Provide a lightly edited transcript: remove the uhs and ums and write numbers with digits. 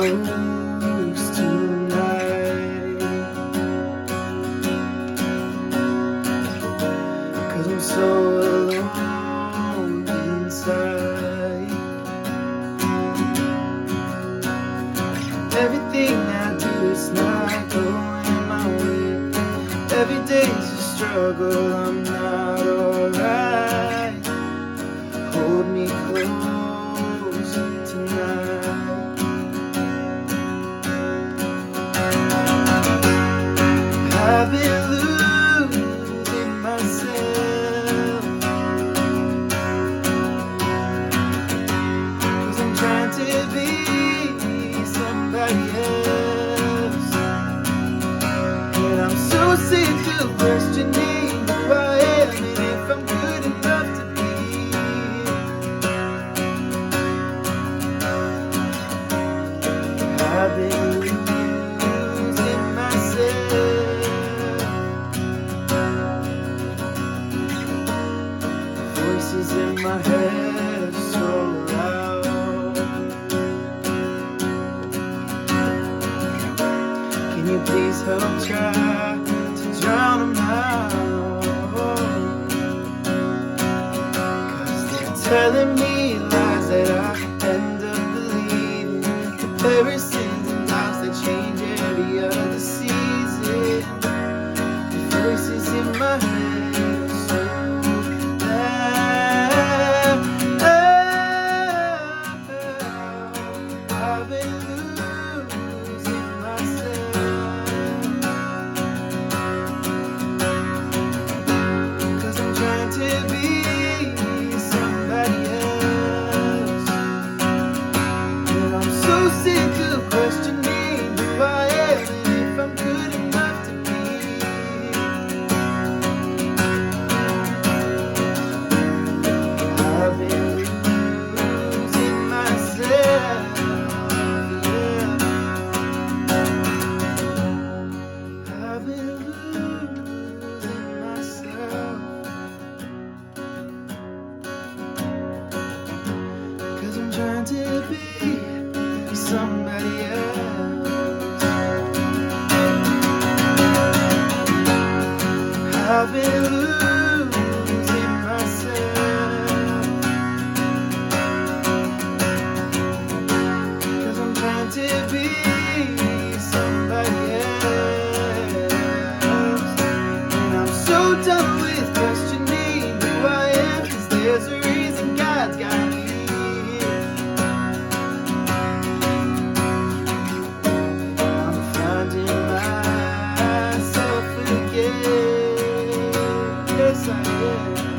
close tonight, 'cause I'm so alone inside. Everything I do is not going my way. Every day's a struggle, I'm not alright. Hold me close tonight. I've been losing myself, 'cause I'm trying to be somebody else, and I'm so sick of questioning who I am and if I'm good enough to be. I've been losing myself. Voices in my head so loud. Can you please help try to drown them out? 'Cause they're telling me lies that I end up believing. Comparisons and lies that change every other season. The voices in my head so loud. I've been losing myself, 'cause I'm trying to be somebody else, and I'm so sick of questioning who I am and if I'm good enough to be. I've been losing myself, yeah. I've been losing myself, 'cause I'm trying to be somebody else. I've been losing myself, 'cause I'm trying to be somebody else, and I'm so done with questioning who I am, 'cause there's a reason God's got me here. I'm finding myself again. Yes, I am.